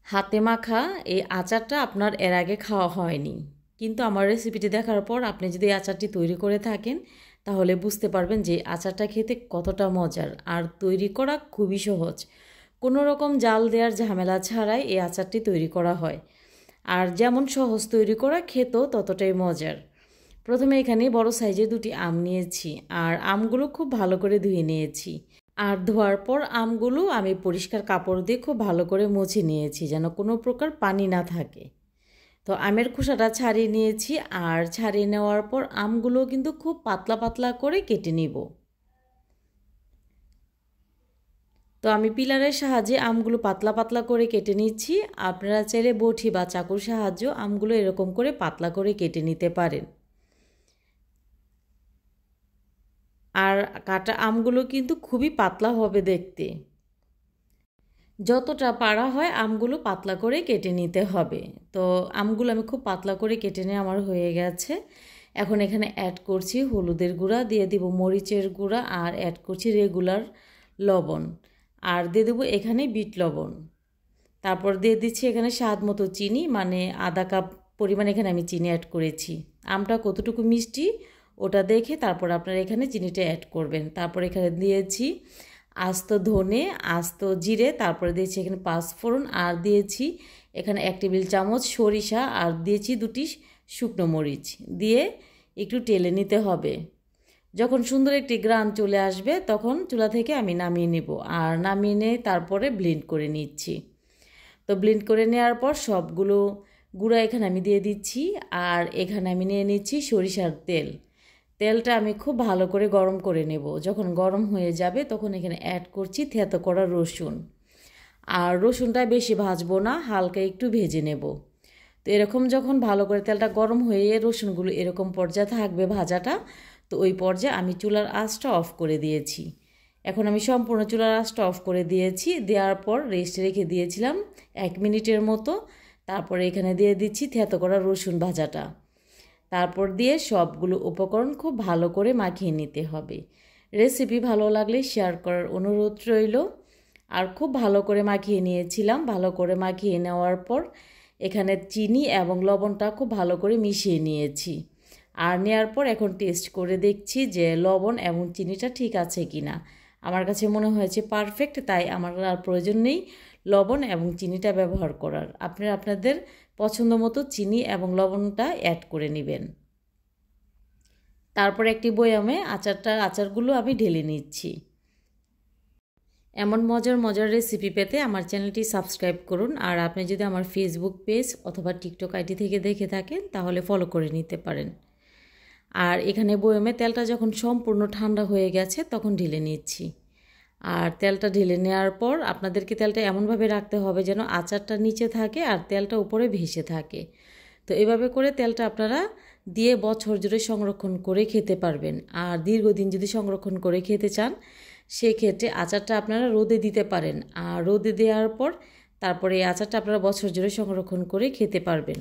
হাতে মাখা এই আচারটা আপনার এর আগে খাওয়া হয়নি, কিন্তু আমার রেসিপিটি দেখার পর আপনি যদি এই আচারটি তৈরি করে থাকেন তাহলে বুঝতে পারবেন যে আচারটা খেতে কতটা মজার আর তৈরি করা খুবই সহজ। কোনো রকম জাল দেওয়ার ঝামেলা ছাড়াই এই আচারটি তৈরি করা হয়, আর যেমন সহজ তৈরি করা খেতেও ততটাই মজার। প্রথমে এখানে বড় সাইজে 2টি আম নিয়েছি, আর আমগুলো খুব ভালো করে ধুয়ে নিয়েছি। আর ধোয়ার পর আমগুলো আমি পরিষ্কার কাপড় দিয়ে খুব ভালো করে মুছে নিয়েছি যেন কোনো প্রকার পানি না থাকে। তো আমের খোসাটা ছাড়িয়ে নিয়েছি, আর ছাড়িয়ে নেওয়ার পর আমগুলো কিন্তু খুব পাতলা পাতলা করে কেটে নিব। তো আমি পিলারের সাহায্যে আমগুলো পাতলা পাতলা করে কেটে নিচ্ছি। আপনারা চাইলে বটি বা চাকুর সাহায্যে আমগুলো এরকম করে পাতলা করে কেটে নিতে পারেন। আর কাটা আমগুলো কিন্তু খুবই পাতলা হবে দেখতে। যতটা পারা হয় আমগুলো পাতলা করে কেটে নিতে হবে। তো আমগুলো আমি খুব পাতলা করে কেটে নিয়ে আমার হয়ে গেছে। এখন এখানে অ্যাড করছি হলুদের গুঁড়া, দিয়ে দিব মরিচের গুঁড়া, আর অ্যাড করছি রেগুলার লবণ, আর দিয়ে দেবো এখানে বিট লবণ। তারপর দিয়ে দিচ্ছি এখানে স্বাদ মতো চিনি, মানে আধা কাপ পরিমাণ এখানে আমি চিনি অ্যাড করেছি। আমটা কতটুকু মিষ্টি ওটা দেখে তারপর আপনারা এখানে চিনিটা অ্যাড করবেন। তারপর এখানে দিয়েছি আস্ত ধনে, আস্ত জিরে, তারপরে দিয়েছি এখানে 5 ফোড়ন, আর দিয়েছি এখানে 1 টেবিল চামচ সরিষা, আর দিয়েছি 2টি শুকনো মরিচ। দিয়ে একটু টেলে নিতে হবে। যখন সুন্দর একটি গ্রান চলে আসবে তখন চুলা থেকে আমি নামিয়ে নেব, আর নামিয়ে নিয়ে তারপরে ব্লেন্ড করে নিচ্ছি। তো ব্লেন্ড করে নেওয়ার পর সবগুলো গুঁড়া এখানে আমি দিয়ে দিচ্ছি, আর এখানে আমি নিয়ে নিচ্ছি সরিষার তেল। তেলটা আমি খুব ভালো করে গরম করে নেব। যখন গরম হয়ে যাবে তখন এখানে অ্যাড করছি থেঁতো করা রসুন, আর রসুনটা বেশি ভাজবো না, হালকা একটু ভেজে নেব। তো এরকম যখন ভালো করে তেলটা গরম হয়ে রসুনগুলো এরকম পর্যায়ে থাকবে ভাজাটা, তো ওই পর্যায়ে আমি চুলার আঁচটা অফ করে দিয়েছি। এখন আমি সম্পূর্ণ চুলার আঁচটা অফ করে দিয়েছি। দেওয়ার পর রেস্টে রেখে দিয়েছিলাম 1 মিনিটের মতো। তারপরে এখানে দিয়ে দিচ্ছি থেঁতো করা রসুন ভাজাটা। তারপর দিয়ে সবগুলো উপকরণ খুব ভালো করে মাখিয়ে নিতে হবে। রেসিপি ভালো লাগলে শেয়ার করার অনুরোধ রইল। আর খুব ভালো করে মাখিয়ে নিয়েছিলাম। ভালো করে মাখিয়ে নেওয়ার পর এখানে চিনি এবং লবণটা খুব ভালো করে মিশিয়ে নিয়েছি। আর নেওয়ার পর এখন টেস্ট করে দেখছি যে লবণ এবং চিনিটা ঠিক আছে কি না। আমার কাছে মনে হয়েছে পারফেক্ট, তাই আমার আর প্রয়োজন নেই লবণ এবং চিনিটা ব্যবহার করার। আপনারা আপনাদের পছন্দ মতো চিনি এবং লবণটা অ্যাড করে নেবেন। তারপর একটি বয়ামে আচারগুলো আমি ঢেলে নিচ্ছি। এমন মজার মজার রেসিপি পেতে আমার চ্যানেলটি সাবস্ক্রাইব করুন। আর আপনি যদি আমার ফেসবুক পেজ অথবা টিকটক আইডি থেকে দেখে থাকেন তাহলে ফলো করে নিতে পারেন। আর এখানে বয়ামে তেলটা যখন সম্পূর্ণ ঠান্ডা হয়ে গেছে তখন ঢেলে নিচ্ছি। আর তেলটা ঢেলে নেওয়ার পর আপনাদেরকে তেলটা এমনভাবে রাখতে হবে যেন আচারটা নিচে থাকে আর তেলটা উপরে ভেসে থাকে। তো এভাবে করে তেলটা আপনারা দিয়ে বছর জুড়ে সংরক্ষণ করে খেতে পারবেন। আর দীর্ঘদিন যদি সংরক্ষণ করে খেতে চান সেক্ষেত্রে আচারটা আপনারা রোদে দিতে পারেন। আর রোদে দেওয়ার পর তারপরে এই আচারটা আপনারা বছর জুড়ে সংরক্ষণ করে খেতে পারবেন।